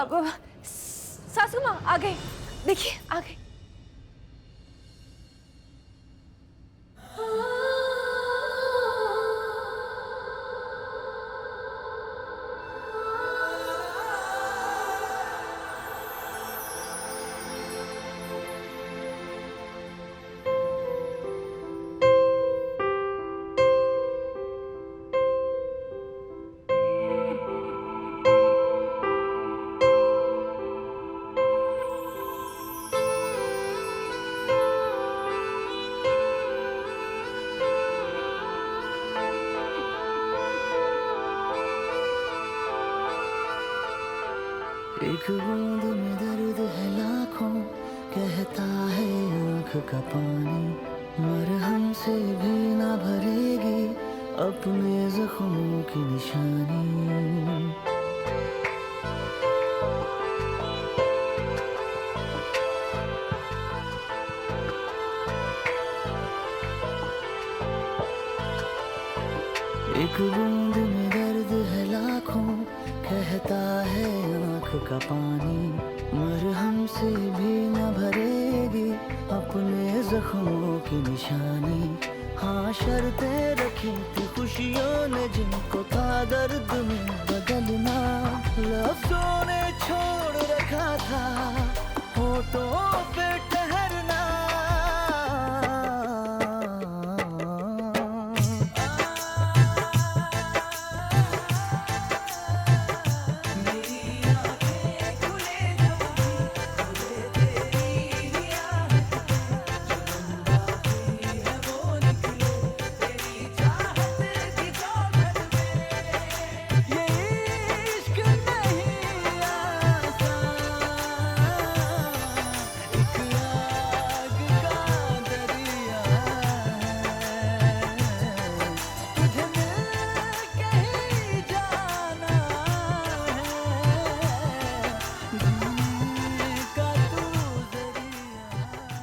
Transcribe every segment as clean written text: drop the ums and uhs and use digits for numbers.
अब सासू माँ आ गए, देखिए आ गए। एक बूंद में दर्द है लाखों, कहता है आँख का पानी, मरहम से भी ना भरेगी अपने जख्मों की निशानी। एक बूंद में दर्द है लाखों, कहता है आँख का पानी, मरहम से भी न भरेगी अपने जख्मों की निशानी। हाँ शर्तें रखी थी खुशियों ने जिनको था दर्द में बदलना, लफ्जों ने छोड़ रखा था होठों पे ठहरना।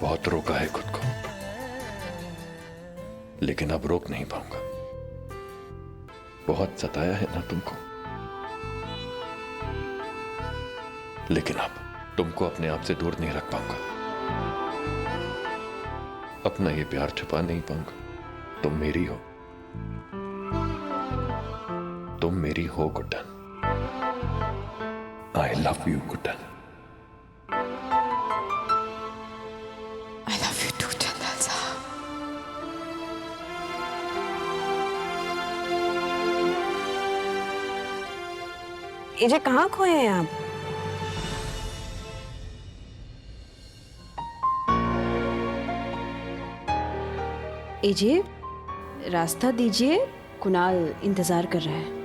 बहुत रोका है खुद को, लेकिन अब रोक नहीं पाऊंगा। बहुत सताया है ना तुमको, लेकिन अब तुमको अपने आप से दूर नहीं रख पाऊंगा। अपना ये प्यार छुपा नहीं पाऊंगा। तुम मेरी हो, तुम मेरी हो Guddan. I love you Guddan. AJ कहाँ खोए हैं आप? एजे रास्ता दीजिए, कुणाल इंतजार कर रहा है।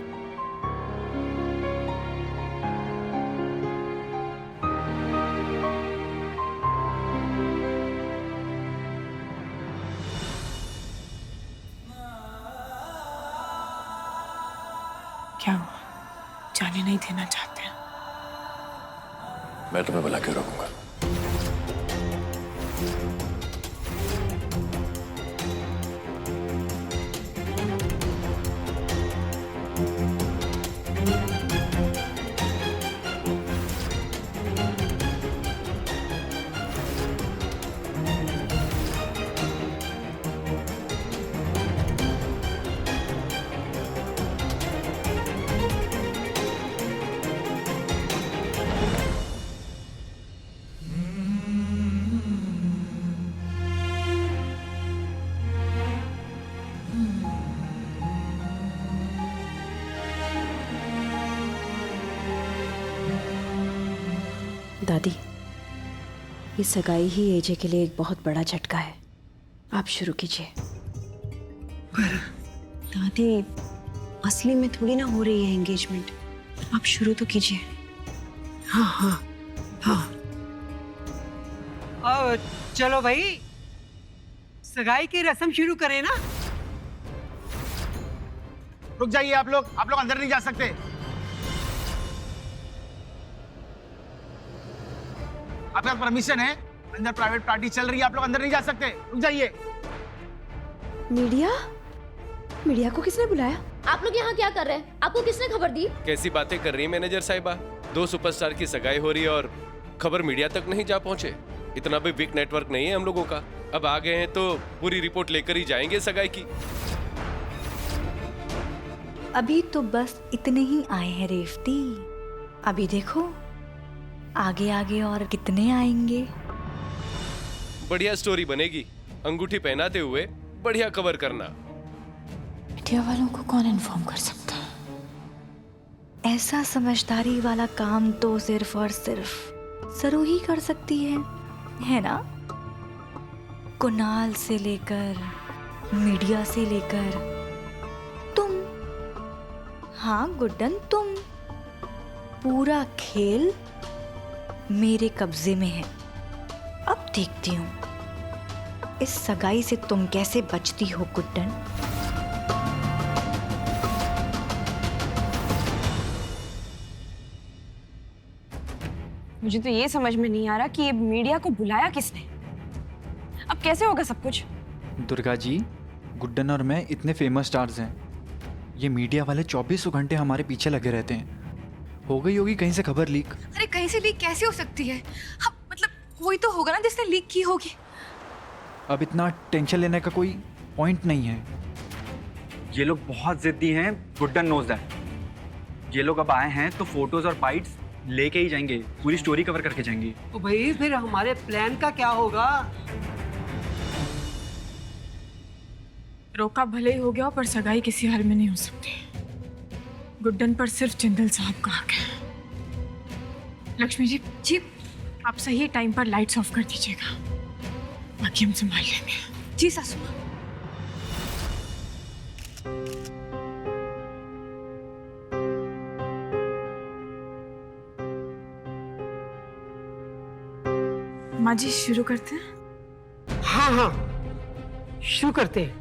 क्या हुआ? जाने नहीं देना चाहते हैं? मैं तुम्हें बुला के रोकूंगा। दादी, ये सगाई ही एजे के लिए एक बहुत बड़ा झटका है। आप शुरू कीजिए। पर दादी, असली में थोड़ी ना हो रही है एंगेजमेंट, आप शुरू तो कीजिए। हाँ हाँ हाँ। चलो भाई, सगाई की रस्म शुरू करें ना। रुक जाइए आप लोग अंदर नहीं जा सकते। आपके पास परमिशन है? अंदर प्राइवेट पार्टी चल रही है, आप लोग अंदर नहीं जा सकते। रुक जाइए। मीडिया को किसने बुलाया? आप लोग यहाँ क्या कर रहे हैं? आपको किसने खबर दी? कैसी बातें कर रही है मैनेजर साहिबा? 2 सुपरस्टार की सगाई हो रही है और खबर मीडिया तक नहीं जा पहुंचे। इतना भी वीक नेटवर्क नहीं है हम लोगों का। अब आ गए हैं तो पूरी रिपोर्ट लेकर ही जाएंगे सगाई की। अभी तो बस इतने ही आए हैं रेवती, अभी देखो आगे आगे और कितने आएंगे। बढ़िया स्टोरी बनेगी, अंगूठी पहनाते हुए बढ़िया कवर करना। मीडिया वालों को कौन इन्फॉर्म कर सकता है? ऐसा समझदारी वाला काम तो सिर्फ और सिर्फ सरू ही कर सकती है ना? कुणाल से लेकर मीडिया से लेकर तुम, हाँ गुड्डन तुम, पूरा खेल मेरे कब्जे में है। अब देखती हूँ इस सगाई से तुम कैसे बचती हो गुड्डन। मुझे तो ये समझ में नहीं आ रहा कि ये मीडिया को बुलाया किसने। अब कैसे होगा सब कुछ? दुर्गा जी, गुड्डन और मैं इतने फेमस स्टार्स हैं, ये मीडिया वाले 24 घंटे हमारे पीछे लगे रहते हैं। हो गई होगी कहीं से खबर लीक। अरे कहीं से लीक कैसे हो सकती है? अब मतलब कोई तो होगा ना जिसने लीक की होगी। अब इतना टेंशन लेने का कोई पॉइंट नहीं है। ये लोग बहुत जिद्दी हैं, गुड्डन नोज दैट। ये लोग अब आए हैं तो फोटोज और बाइट्स लेके ही जाएंगे, पूरी स्टोरी कवर करके जाएंगे। तो भाई फिर हमारे प्लान का क्या होगा? रोका भले ही हो गया पर सगाई किसी हाल में नहीं हो सकती। गुड्डन पर सिर्फ जिंदल साहब का हक है। लक्ष्मी जी, आप सही टाइम पर लाइट्स ऑफ कर दीजिएगा, बाकी हम संभाल लेंगे। जी सासू माँ। माँ जी शुरू करते हैं। हाँ हाँ शुरू करते हैं।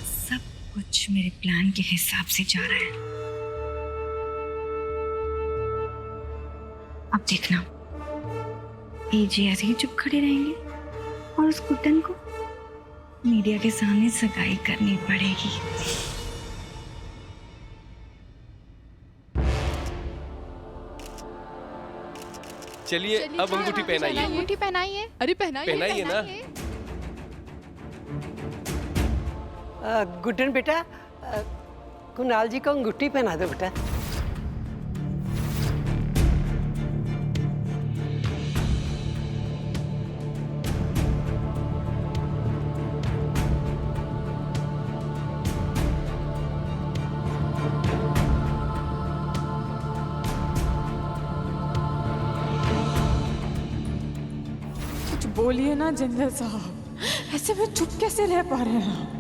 सब कुछ मेरे प्लान के हिसाब से जा रहा है। अब देखना एजी ऐसे ही चुप खड़े रहेंगे और उस गुड्डन को मीडिया के सामने सगाई करनी पड़ेगी। चलिए अब अंगूठी पहनाइए। अंगूठी पहनाइए। अरे पहनाइए ना। गुड्डन बेटा, कुणाल जी को अंगूठी पहना दो बेटा। कुछ बोलिए ना जिंदल साहब, ऐसे में चुप कैसे रह पा रहे हैं?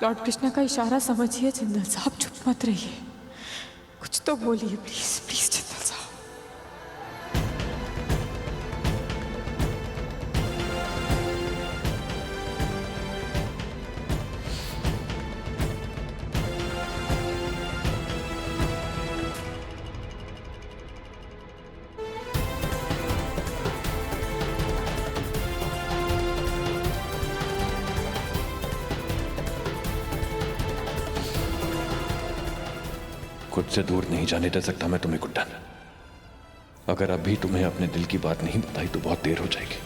लॉर्ड कृष्णा का इशारा समझिए जिंदल साहब, चुप मत रहिए, कुछ तो बोलिए प्लीज प्लीज जिंदल साहब। खुद से दूर नहीं जाने दे सकता मैं तुम्हें गुड्डन। अगर अभी तुम्हें अपने दिल की बात नहीं बताई तो बहुत देर हो जाएगी।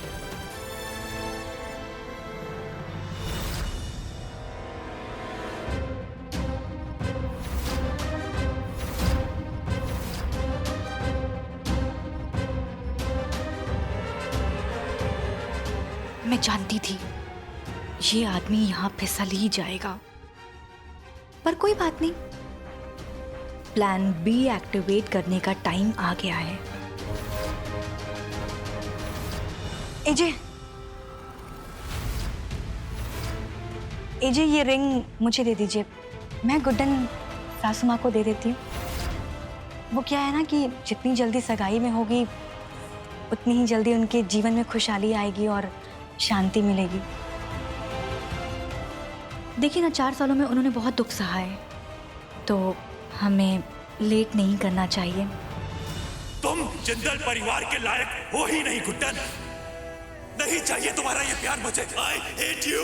मैं जानती थी ये आदमी यहाँ फिसल ही जाएगा, पर कोई बात नहीं, प्लान बी एक्टिवेट करने का टाइम आ गया है। एजे, एजे ये रिंग मुझे दे दीजिए, मैं गुड्डन सासू माँ को दे देती हूँ। वो क्या है ना कि जितनी जल्दी सगाई में होगी उतनी ही जल्दी उनके जीवन में खुशहाली आएगी और शांति मिलेगी। देखिए ना, 4 सालों में उन्होंने बहुत दुख सहा है, तो हमें लेट नहीं करना चाहिए। तुम जिंदल परिवार के लायक हो ही नहीं गुड्डन। नहीं चाहिए तुम्हारा ये प्यार मुझे। I hate you।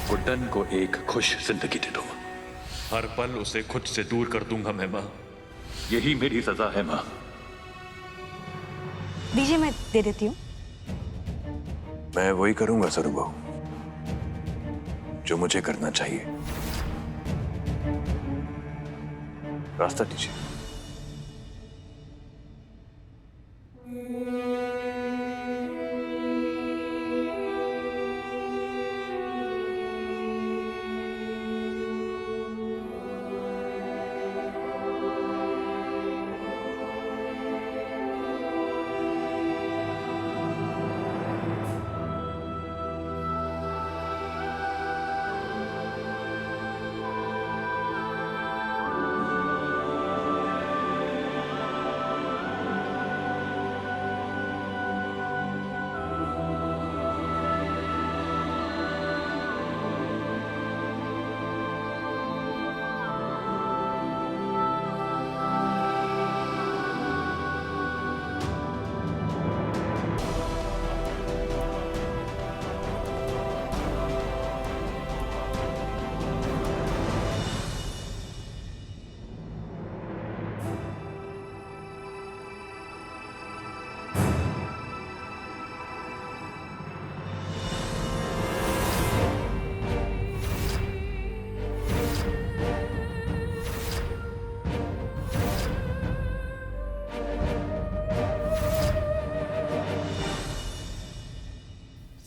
गुड्डन को एक खुश जिंदगी दे दो। हर पल उसे खुद से दूर कर दूंगा मैं माँ। यही मेरी सजा है माँ। दीजिए, मैं दे देती हूँ। मैं वही करूंगा सरू बहू जो मुझे करना चाहिए। रास्ता दीजिए।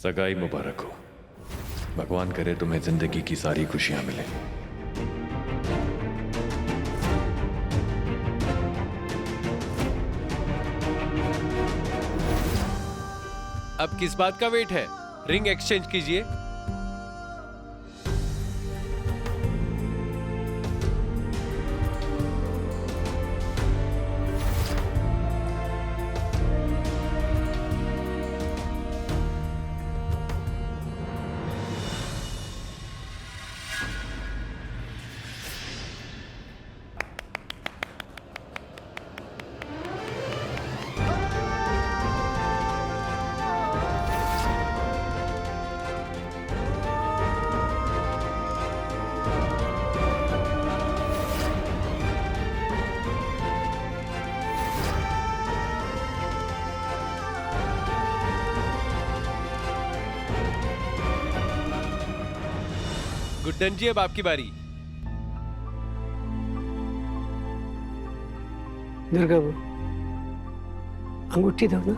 सगाई मुबारक हो। भगवान करे तुम्हें जिंदगी की सारी खुशियां मिले। अब किस बात का वेट है? रिंग एक्सचेंज कीजिए। गुड्डन जी, अब आपकी बारी। दुर्गा वो अंगूठी दो ना।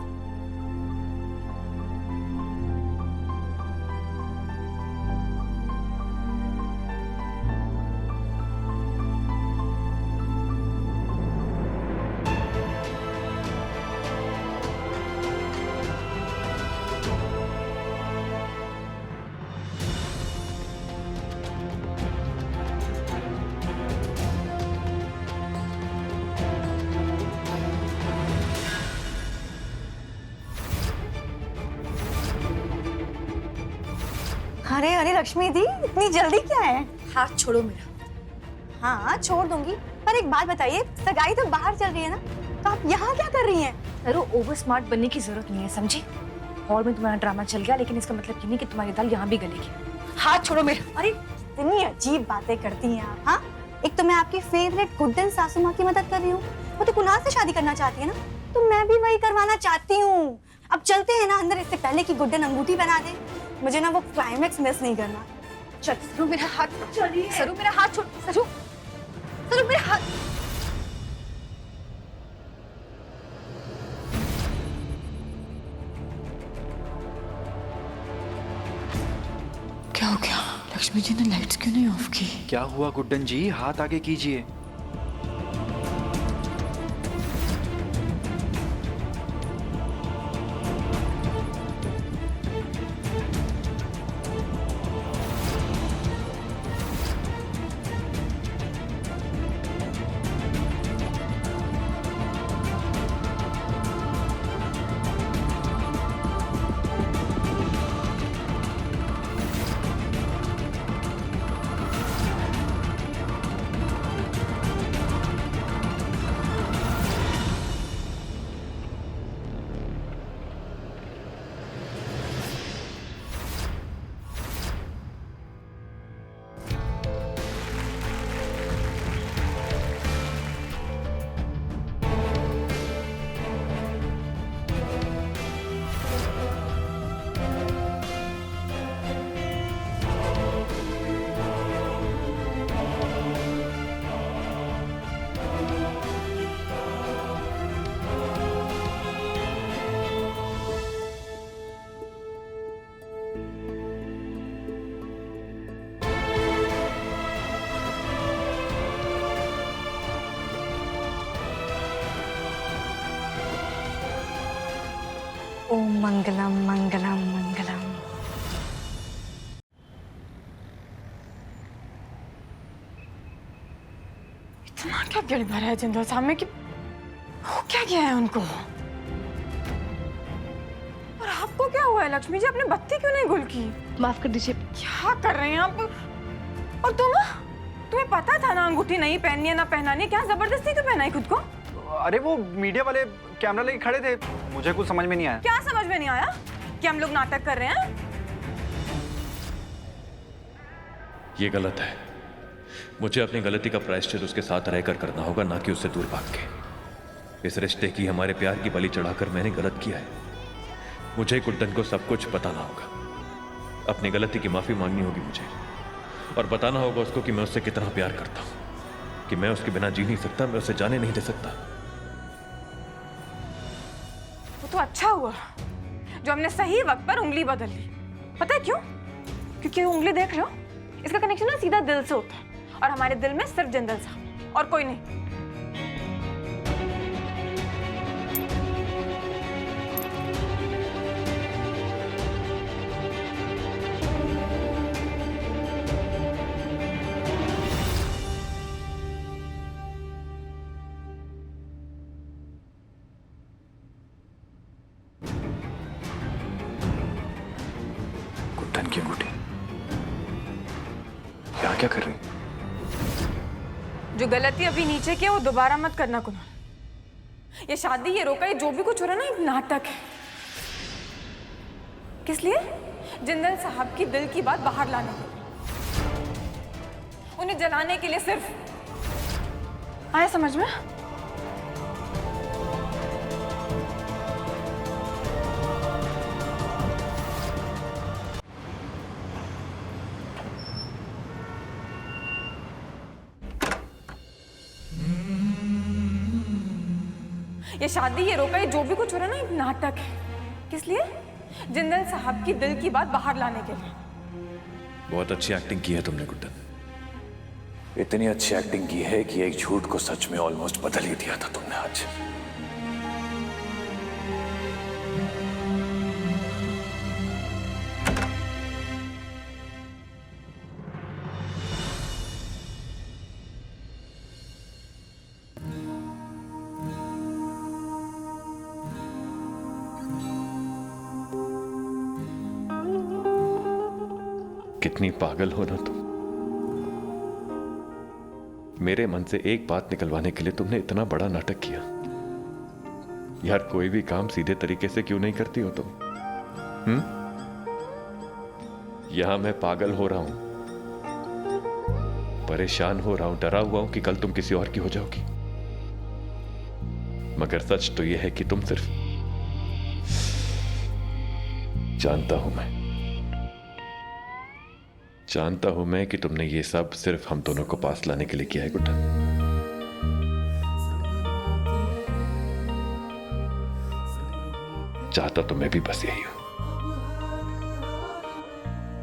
अरे अरे लक्ष्मी दी, इतनी जल्दी क्या है? हाथ छोड़ो मेरा। हाँ छोड़ दूंगी, पर एक बात बताइए, सगाई तो बाहर चल रही है ना, तो आप यहाँ क्या कर रही हैं? अरे ओवर स्मार्ट बनने की जरूरत नहीं है, समझी? हॉल में तुम्हारा ड्रामा चल गया, लेकिन इसका मतलब ये नहीं कि तुम्हारी दाल यहाँ भी गलेगी। हाथ छोड़ो मेरा। अरे इतनी अजीब बातें करती हैं आप। हाँ, एक तो मैं आपकी फेवरेट गुड्डन सासू माँ की मदद कर रही हूँ, वो तो कुणाल से शादी करना चाहती है ना, तो मैं भी वही करवाना चाहती हूँ। अब चलते हैं ना अंदर, इससे पहले कि गुड्डन अंगूठी पहना दे। मुझे ना वो क्लाइमेक्स मिस नहीं करना। चल सरू, मेरा हाथ चलिए। सरू मेरा हाथ छोड़। सरू, सरू मेरा हाथ। क्या हो गया? लक्ष्मी जी ने लाइट्स क्यों नहीं ऑफ की? क्या हुआ गुड्डन जी? हाथ आगे कीजिए। ओम मंगलम मंगलम मंगलम। इतना क्या गिड़ भरा है जिंदल साहब में कि हो क्या गया है उनको? और आपको क्या हुआ है लक्ष्मी जी? आपने बत्ती क्यों नहीं गुल की? माफ कर दीजिए। क्या कर रहे हैं आप? और तुम्हें पता था ना अंगूठी नहीं पहननी है ना पहनानी, क्या जबरदस्ती क्यों पहनाई खुद को? अरे वो मीडिया वाले कैमरा लेके खड़े थे, मुझे कुछ समझ में नहीं आया। क्या समझ में नहीं आया? कि हम लोग नाटक कर रहे हैं? ये गलत है। मुझे अपनी गलती का प्रायश्चित उसके साथ रहकर करना होगा, ना कि उससे दूर भाग के। इस रिश्ते की, हमारे प्यार की बलि चढ़ाकर मैंने गलत किया है। मुझे गुड्डन को सब कुछ बताना होगा। अपनी गलती की माफी मांगनी होगी मुझे, और बताना होगा उसको कि मैं उससे कितना प्यार करता हूं, कि मैं उसके बिना जी नहीं सकता, मैं उसे जाने नहीं दे सकता। वो तो अच्छा हुआ जो हमने सही वक्त पर उंगली बदल ली। पता है क्यों? क्योंकि उंगली देख रहे हो, इसका कनेक्शन ना सीधा दिल से होता है, और हमारे दिल में सिर्फ जिंदल साहब और कोई नहीं। गुड्डन की अंगूठी यहाँ क्या कर रही? जो गलती अभी नीचे की है वो दोबारा मत करना कुणाल। ये शादी, ये रोका, ये जो भी कुछ हो रहा है ना, एक नाटक है। किस लिए? जिंदल साहब की दिल की बात बाहर लाने के लिए, उन्हें जलाने के लिए। सिर्फ आया समझ में? ये शादी, ये रोका, ये जो भी कुछ हो रहा है ना, एक नाटक है। किस लिए? जिंदल साहब की दिल की बात बाहर लाने के लिए। बहुत अच्छी एक्टिंग की है तुमने गुड्डन। इतनी अच्छी एक्टिंग की है कि एक झूठ को सच में ऑलमोस्ट बदल ही दिया था तुमने आज। कितनी पागल हो ना तुम। मेरे मन से एक बात निकलवाने के लिए तुमने इतना बड़ा नाटक किया। यार, कोई भी काम सीधे तरीके से क्यों नहीं करती हो तुम? यहां मैं पागल हो रहा हूं, परेशान हो रहा हूं, डरा हुआ हूं कि कल तुम किसी और की हो जाओगी। मगर सच तो यह है कि तुम सिर्फ, जानता हूं मैं कि तुमने ये सब सिर्फ हम दोनों को पास लाने के लिए किया है गुड्डन। चाहता तो मैं भी बस यही हूं,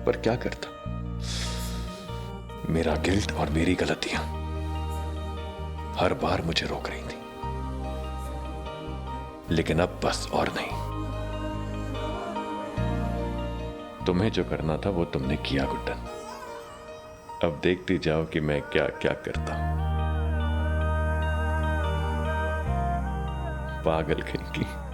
पर क्या करता। मेरा गिल्ट और मेरी गलतियां हर बार मुझे रोक रही थी, लेकिन अब बस और नहीं। तुम्हें जो करना था वो तुमने किया गुड्डन। अब देखती जाओ कि मैं क्या क्या करता हूं। पागल कहीं की।